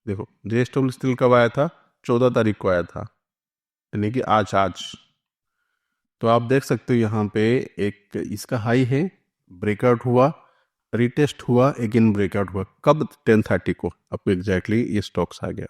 देखो JSW steel कब आया था, 14 तारीख को आया था, यानी कि आज। तो आप देख सकते हो यहाँ पे एक इसका हाई है, ब्रेकआउट हुआ, रिटेस्ट हुआ, अगेन ब्रेकआउट हुआ। कब? 10:30 को आपको एग्जैक्टली ये स्टॉक्स आ गया।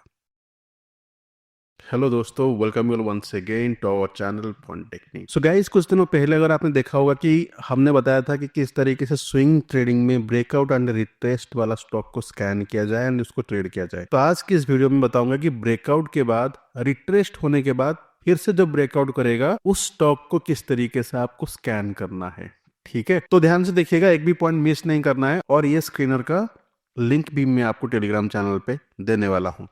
हेलो दोस्तों, welcome you once again to our channel fun technique. So guys, कुछ दिनों पहले अगर आपने देखा होगा कि हमने बताया था कि किस तरीके से स्विंग ट्रेडिंग में ब्रेकआउट एंड रिट्रेस्ट वाला स्टॉक को स्कैन किया जाए एंड उसको ट्रेड किया जाए। तो आज की इस वीडियो में बताऊंगा कि ब्रेकआउट के बाद, रिट्रेस्ट होने के बाद फिर से जब ब्रेकआउट करेगा उस स्टॉक को किस तरीके से आपको स्कैन करना है। ठीक है, तो ध्यान से देखिएगा, एक भी पॉइंट मिस नहीं करना है। और ये स्क्रीनर का लिंक भी मैं आपको टेलीग्राम चैनल पे देने वाला हूँ।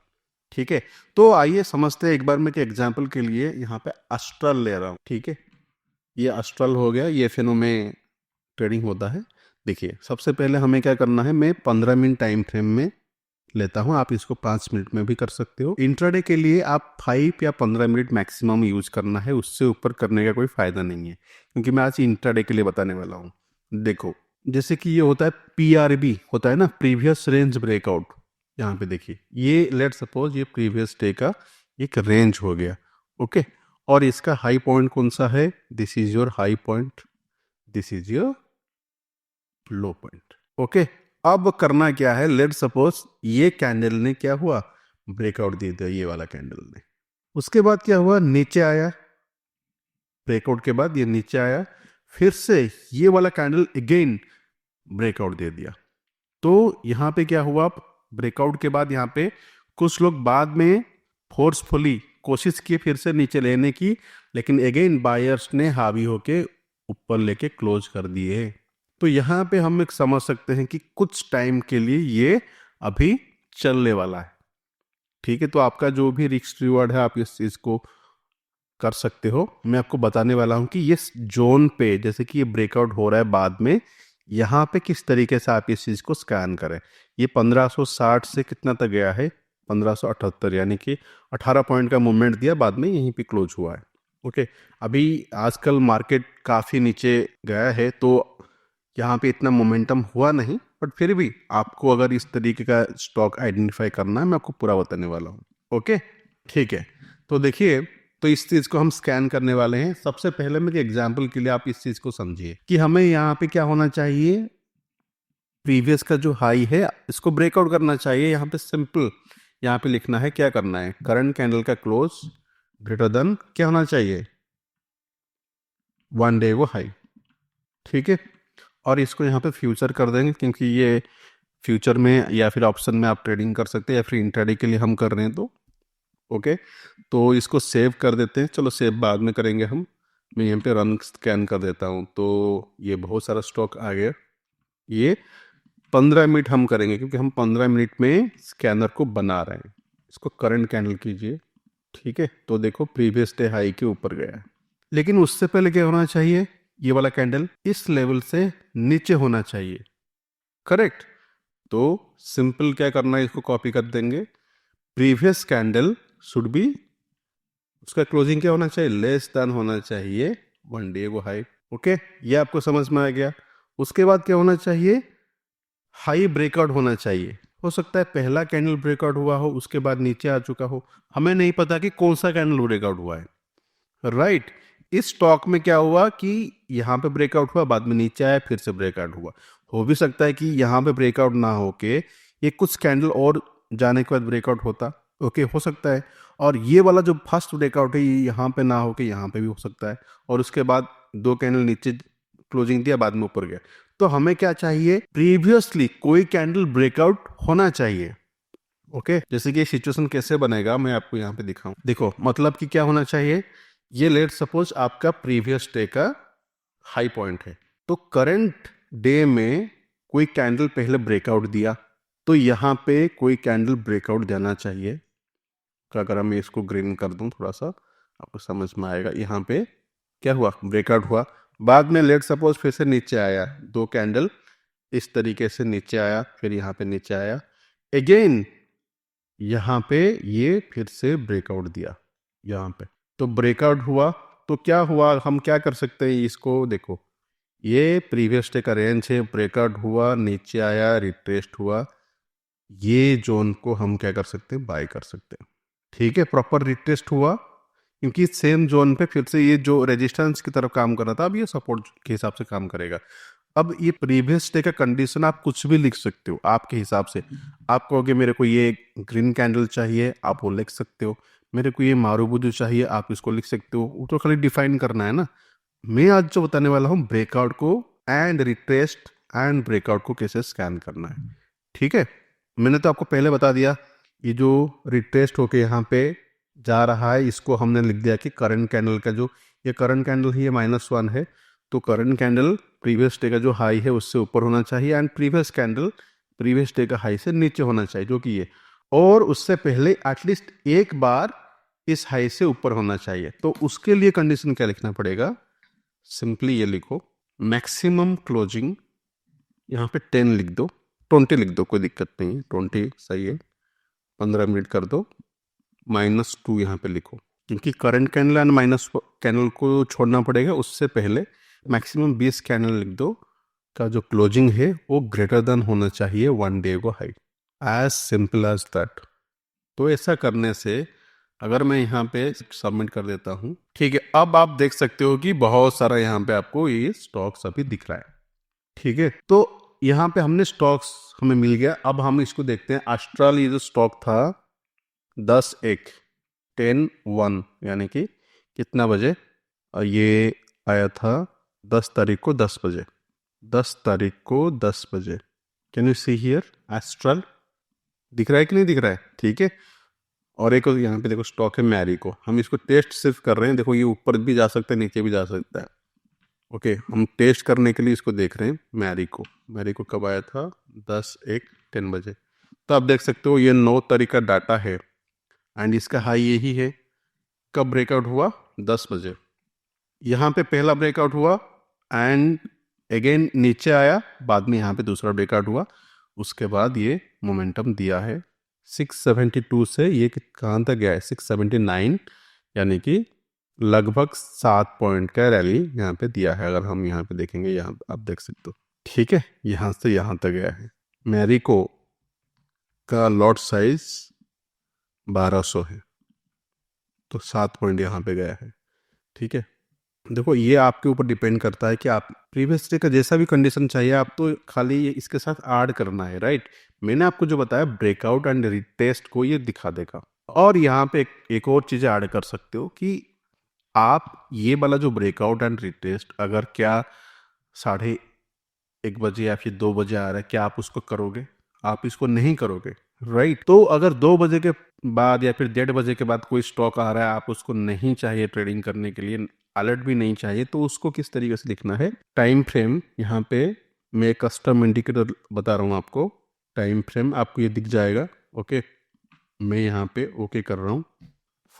ठीक है, तो आइए समझते हैं एक बार। मैं एग्जांपल के लिए यहाँ पे अस्ट्रल ले रहा हूँ। ठीक है, ये अस्ट्रल हो गया, ये फिनो में ट्रेडिंग होता है। देखिए, सबसे पहले हमें क्या करना है, मैं 15 मिनट टाइम फ्रेम में लेता हूँ, आप इसको 5 मिनट में भी कर सकते हो। इंट्राडे के लिए आप 5 या 15 मिनट मैक्सिमम यूज करना है, उससे ऊपर करने का कोई फायदा नहीं है, क्योंकि मैं आज इंट्राडे के लिए बताने वाला हूँ। देखो, जैसे कि ये होता है पीआरबी होता है ना, प्रीवियस रेंज ब्रेकआउट। यहाँ पे देखिए, ये लेट सपोज ये प्रीवियस डे का एक रेंज हो गया। ओके, और इसका हाई पॉइंट कौन सा है? This is your high point, this is your low point. Okay, अब करना क्या है, लेट सपोज ये कैंडल ने क्या हुआ, ब्रेकआउट दे दिया, ये वाला कैंडल ने। उसके बाद क्या हुआ, नीचे आया, ब्रेकआउट के बाद ये नीचे आया, फिर से ये वाला कैंडल अगेन ब्रेकआउट दे दिया। तो यहाँ पे क्या हुआ, ब्रेकआउट के बाद यहाँ पे कुछ लोग बाद में फोर्सफुली कोशिश किए फिर से नीचे लेने की, लेकिन अगेन बायर्स ने हावी होके ऊपर लेके क्लोज कर दिए। तो यहाँ पे हम एक समझ सकते हैं कि कुछ टाइम के लिए ये अभी चलने वाला है। ठीक है, तो आपका जो भी रिस्क रिवॉर्ड है आप इस चीज को कर सकते हो। मैं आपको बताने वाला हूं कि ये जोन पे, जैसे कि ये ब्रेकआउट हो रहा है बाद में, यहाँ पे किस तरीके से आप इस चीज को स्कैन करें। ये 1560 से कितना तक गया है, 1578, यानी कि 18 पॉइंट का मूवमेंट दिया, बाद में यहीं पे क्लोज हुआ है। ओके, अभी आजकल मार्केट काफी नीचे गया है, तो यहाँ पे इतना मोमेंटम हुआ नहीं, बट फिर भी आपको अगर इस तरीके का स्टॉक आइडेंटिफाई करना है, मैं आपको पूरा बताने वाला हूँ। ओके, ठीक है, तो देखिए, तो इस चीज को हम स्कैन करने वाले हैं। सबसे पहले मेरे एग्जाम्पल के लिए आप इस चीज को समझिए कि हमें यहाँ पे क्या होना चाहिए, प्रीवियस का जो हाई है इसको ब्रेकआउट करना चाहिए। यहाँ पे सिंपल, यहाँ पे लिखना है, क्या करना है, करंट कैंडल का क्लोज ग्रेटर देन क्या होना चाहिए, 1 डे वो हाई। ठीक है, और इसको यहाँ पे फ्यूचर कर देंगे, क्योंकि ये फ्यूचर में या फिर ऑप्शन में आप ट्रेडिंग कर सकते हैं, या फिर इंट्राडे के लिए हम कर रहे हैं तो। ओके, तो इसको सेव कर देते हैं। चलो सेव बाद में करेंगे हम। मैं यहाँ पे रन स्कैन कर देता हूँ, तो ये बहुत सारा स्टॉक आ गया। ये 15 मिनट हम करेंगे, क्योंकि हम 15 मिनट में स्कैनर को बना रहे हैं। इसको करंट कैंडल कीजिए। ठीक है, तो देखो प्रीवियस डे हाई के ऊपर गया है, लेकिन उससे पहले क्या होना चाहिए, ये वाला कैंडल इस लेवल से नीचे होना चाहिए। करेक्ट, तो सिंपल क्या करना है, इसको कॉपी कर देंगे। प्रीवियस कैंडल शुड बी, उसका क्लोजिंग क्या होना चाहिए, लेस देन होना चाहिए 1 डे वो हाई। ओके, ये आपको समझ में आ गया। उसके बाद क्या होना चाहिए, हाई ब्रेकआउट होना चाहिए। हो सकता है पहला कैंडल ब्रेकआउट हुआ हो, उसके बाद नीचे आ चुका हो, हमें नहीं पता कि कौन सा कैंडल ब्रेकआउट हुआ है। राइट, इस स्टॉक में क्या हुआ कि यहाँ पे ब्रेकआउट हुआ, बाद में नीचे आया, फिर से ब्रेकआउट हुआ। हो भी सकता है कि यहाँ पे ब्रेकआउट ना होके ये कुछ कैंडल और जाने के बाद ब्रेकआउट होता। ओके, हो सकता है। और ये वाला जो फर्स्ट ब्रेकआउट है, ये यहाँ पे ना होके यहाँ पे भी हो सकता है, और उसके बाद 2 कैंडल नीचे क्लोजिंग दिया, बाद में ऊपर गया। तो हमें क्या चाहिए, प्रीवियसली कोई कैंडल ब्रेकआउट होना चाहिए। ओके, जैसे कि ये सिचुएशन कैसे बनेगा मैं आपको यहाँ पे दिखाऊं। देखो, मतलब कि क्या होना चाहिए, ये लेट सपोज आपका प्रीवियस डे का हाई पॉइंट है, तो करंट डे में कोई कैंडल पहले ब्रेकआउट दिया, तो यहाँ पे कोई कैंडल ब्रेकआउट देना चाहिए। तो अगर मैं इसको ग्रीन कर दूं थोड़ा सा, आपको समझ में आएगा। यहाँ पे क्या हुआ, ब्रेकआउट हुआ, बाद में लेट सपोज फिर से नीचे आया, 2 कैंडल इस तरीके से नीचे आया, फिर यहाँ पे नीचे आया, अगेन यहाँ पे ये फिर से ब्रेकआउट दिया यहाँ पे, तो ब्रेकआउट हुआ। तो क्या हुआ, हम क्या कर सकते हैं, इसको देखो, ये प्रीवियस डे का रेंज है, ब्रेकआउट हुआ, नीचे आया, रिट्रेस्ट हुआ, ये जोन को हम क्या कर सकते हैं, बाय कर सकते हैं। ठीक है, प्रॉपर रिटेस्ट हुआ, क्योंकि सेम जोन पे फिर से ये जो रेजिस्टेंस की तरफ काम कर रहा था, अब ये सपोर्ट के हिसाब से काम करेगा। अब ये प्रीवियस डे का कंडीशन आप कुछ भी लिख सकते हो आपके हिसाब से। आप कहोगे मेरे को ये ग्रीन कैंडल चाहिए, आप वो लिख सकते हो। मेरे को ये मारुबुजु चाहिए, आप इसको लिख सकते हो। वो तो खाली डिफाइन करना है ना। मैं आज जो बताने वाला हूँ, ब्रेकआउट को एंड रिटेस्ट एंड ब्रेकआउट को कैसे स्कैन करना है। ठीक है, मैंने तो आपको पहले बता दिया। ये जो रिटेस्ट होके यहाँ पे जा रहा है, इसको हमने लिख दिया कि करंट कैंडल का जो ये करंट कैंडल ही -1 है, तो करंट कैंडल प्रीवियस डे का जो हाई है उससे ऊपर होना चाहिए, and previous candle previous day का हाई से नीचे होना चाहिए, जो कि ये, और उससे पहले एटलीस्ट एक बार इस हाई से ऊपर होना चाहिए। तो उसके लिए कंडीशन क्या लिखना पड़ेगा, सिंपली ये लिखो, मैक्सिमम क्लोजिंग, यहाँ पे 10 लिख दो, 20 लिख दो, कोई दिक्कत नहीं है, 20 सही है। 15 मिनट कर दो, -2 यहाँ पे लिखो, क्योंकि current candle and minus candle को छोड़ना पड़ेगा। उससे पहले मैक्सिमम 20 कैंडल लिख दो का जो क्लोजिंग है वो ग्रेटर देन होना चाहिए 1 डे को high. As simple as that. तो ऐसा करने से अगर मैं यहाँ पे सबमिट कर देता हूँ, ठीक है, अब आप देख सकते हो कि बहुत सारा यहाँ पे आपको ये स्टॉक्स अभी दिख रहा है। ठीक है, तो यहाँ पे हमने स्टॉक्स हमें मिल गया। अब हम इसको देखते हैं। एस्ट्रल ये जो स्टॉक था 10-1 10-1 यानी कि कितना बजे, ये आया था 10 तारीख को 10 बजे, 10 तारीख को 10 बजे। Can you see here astral, दिख रहा है कि नहीं दिख रहा है? ठीक है, और एक यहाँ पे देखो स्टॉक है मैरिको। हम इसको टेस्ट सिर्फ कर रहे हैं। देखो ये ऊपर भी जा सकता है, नीचे भी जा सकता है। ओके, हम टेस्ट करने के लिए इसको देख रहे हैं। मैरिको, मैरिको कब आया था? 10-1-10 बजे। तो आप देख सकते हो ये 9 तारीख का डाटा है, एंड इसका हाई यही है। कब ब्रेकआउट हुआ? 10 बजे। यहाँ पे पहला ब्रेकआउट हुआ, एंड अगेन नीचे आया, बाद में यहाँ पे दूसरा ब्रेकआउट हुआ। उसके बाद ये मोमेंटम दिया है 672 से, ये कहाँ तक गया है? 679, यानी कि लगभग 7 पॉइंट का रैली यहाँ पे दिया है। अगर हम यहाँ पे देखेंगे, यहाँ आप देख सकते हो। ठीक है, यहाँ से यहाँ तक गया है। मैरिको का लॉट साइज 1200 है, तो 7 पॉइंट यहाँ पे गया है। ठीक है, देखो ये आपके ऊपर डिपेंड करता है कि आप प्रीवियस डे का जैसा भी कंडीशन चाहिए, आप तो खाली ये इसके साथ ऐड करना है, राइट। मैंने आपको जो बताया ब्रेकआउट एंड रिटेस्ट को ये दिखा देगा। और यहाँ पे एक और चीज़ ऐड कर सकते हो कि आप ये वाला जो ब्रेकआउट एंड रिटेस्ट अगर क्या 1:30 या फिर 2 बजे आ रहा है, क्या आप उसको करोगे? आप इसको नहीं करोगे, राइट। तो अगर 2 बजे के बाद या फिर 1:30 बजे के बाद कोई स्टॉक आ रहा है, आप उसको नहीं चाहिए ट्रेडिंग करने के लिए, अलर्ट भी नहीं चाहिए, तो उसको किस तरीके से लिखना है? टाइम फ्रेम, यहाँ पे मैं कस्टम इंडिकेटर बता रहा हूँ आपको। टाइम फ्रेम आपको ये दिख जाएगा। ओके, मैं यहाँ पे ओके कर रहा हूँ।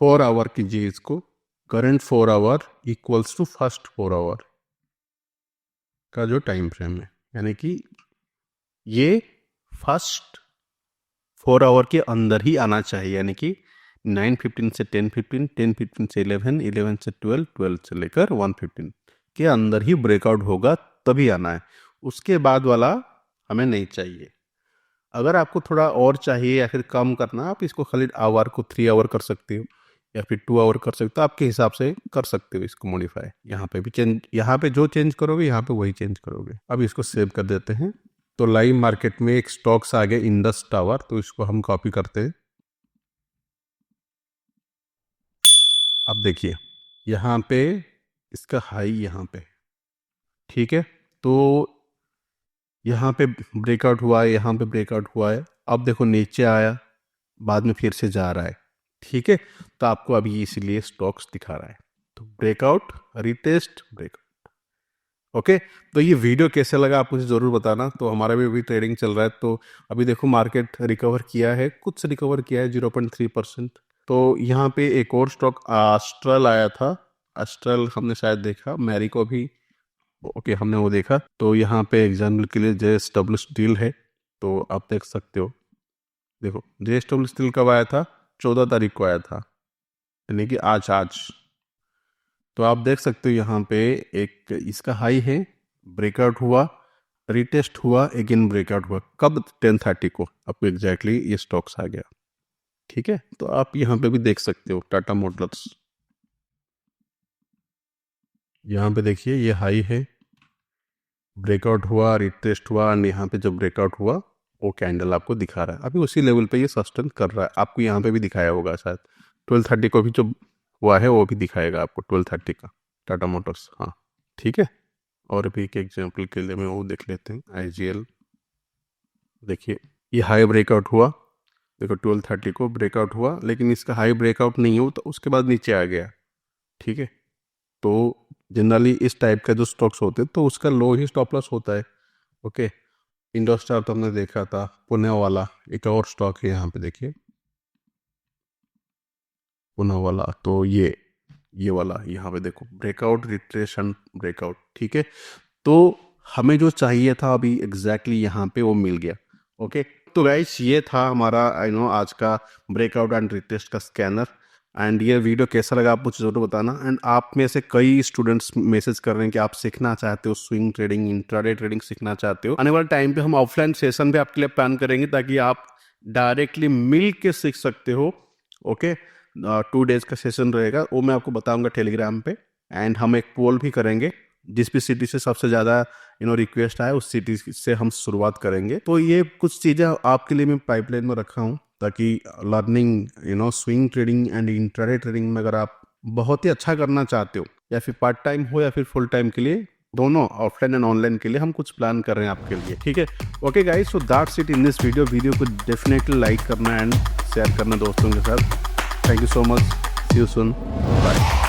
4 आवर कीजिए इसको। Current 4 hour equals to first 4 hour का जो टाइम फ्रेम है, यानी कि ये फर्स्ट 4 आवर के अंदर ही आना चाहिए, यानी कि 9:15 से 10:15, 10:15 से 11, 11 से 12, 12 से लेकर 1:15 के अंदर ही ब्रेकआउट होगा, तभी आना है। उसके बाद वाला हमें नहीं चाहिए। अगर आपको थोड़ा और चाहिए या फिर कम करना, आप इसको खाली आवर को 3 आवर कर सकते हो या फिर 2 आवर कर सकते हो। आपके हिसाब से कर सकते हो इसको मॉडिफाई। यहाँ पे भी चेंज, यहाँ पे जो चेंज करोगे यहाँ पे वही चेंज करोगे। अब इसको सेव कर देते हैं। तो लाइव मार्केट में एक स्टॉक्स आ गए, इंडस टावर, तो इसको हम कॉपी करते हैं। अब देखिए यहाँ पे इसका हाई यहाँ पे, ठीक है, तो यहाँ पे ब्रेकआउट हुआ है, यहाँ पे ब्रेकआउट हुआ है। अब देखो नीचे आया, बाद में फिर से जा रहा है। ठीक है, तो आपको अभी इसीलिए स्टॉक्स दिखा रहा है। तो ब्रेकआउट, रिटेस्ट, ब्रेकआउट। ओके, तो ये वीडियो कैसे लगा आप मुझे ज़रूर बताना। तो हमारा भी अभी ट्रेडिंग चल रहा है, तो अभी देखो मार्केट रिकवर किया है, कुछ रिकवर किया है 0.3%। तो यहाँ पे एक और स्टॉक एस्ट्रल आया था, एस्ट्रल हमने शायद देखा, मैरिको भी ओके हमने वो देखा। तो यहाँ पे एग्जाम्पल के लिए JSW स्टील है, तो आप देख सकते हो। देखो JSW स्टील कब आया था? 14 तारीख को आया था, यानी कि आज। तो आप देख सकते हो यहाँ पे एक इसका हाई है, ब्रेकआउट हुआ, रिटेस्ट हुआ, अगेन ब्रेकआउट हुआ, कब 10:30 को आपको एग्जैक्टली ये स्टॉक्स आ गया। ठीक है, तो आप यहाँ पे भी देख सकते हो टाटा मोटर्स, यहाँ पे देखिए ये हाई है, ब्रेकआउट हुआ, रिटेस्ट हुआ, एंड यहाँ पे जब ब्रेकआउट हुआ वो कैंडल आपको दिखा रहा है अभी उसी लेवल पे ये सस्टेन कर रहा है। आपको यहाँ पे भी दिखाया होगा शायद 12:30 को भी जो हुआ है वो भी दिखाएगा आपको 12:30 का टाटा मोटर्स। हाँ ठीक है, और भी एक एग्जांपल के लिए मैं वो देख लेते हैं IGL। देखिए ये हाई ब्रेकआउट हुआ, देखो 12:30 को ब्रेकआउट हुआ, लेकिन इसका हाई ब्रेकआउट नहीं हो तो उसके बाद नीचे आ गया। ठीक है, तो जनरली इस टाइप का जो स्टॉक्स होते हैं तो उसका लो ही स्टॉप लॉस होता है। ओके, इंडोस्टार तो हमने देखा था, पुणे वाला एक और स्टॉक है, यहाँ पे देखिए पुणे वाला, तो ये वाला यहाँ पे देखो ब्रेकआउट, रिट्रेशन, ब्रेकआउट। ठीक है, तो हमें जो चाहिए था अभी एग्जैक्टली यहाँ पे वो मिल गया। ओके, तो गाइस ये था हमारा आज का ब्रेकआउट एंड रिटेस्ट का स्कैनर। एंड ये वीडियो कैसा लगा आप मुझे जरूर बताना। एंड आप में से कई स्टूडेंट्स मैसेज कर रहे हैं कि आप सीखना चाहते हो स्विंग ट्रेडिंग, इंट्राडे ट्रेडिंग सीखना चाहते हो। आने वाले टाइम पे हम ऑफलाइन सेशन भी आपके लिए प्लान करेंगे ताकि आप डायरेक्टली मिल के सीख सकते हो। ओके, 2 डेज का सेशन रहेगा, वो मैं आपको बताऊंगा टेलीग्राम पे। एंड हम एक पोल भी करेंगे, जिस भी सिटी से सबसे ज़्यादा रिक्वेस्ट आए उस सिटी से हम शुरुआत करेंगे। तो ये कुछ चीज़ें आपके लिए मैं पाइपलाइन में रखा हूँ ताकि learning swing trading and intraday trading में अगर आप बहुत ही अच्छा करना चाहते हो, या फिर पार्ट टाइम हो या फिर फुल टाइम के लिए, दोनों ऑफलाइन एंड ऑनलाइन के लिए हम कुछ प्लान कर रहे हैं आपके लिए। ठीक है, okay guys, so that's it in this video को डेफिनेटली लाइक करना एंड शेयर करना दोस्तों के साथ। Thank you so much, see you soon, bye.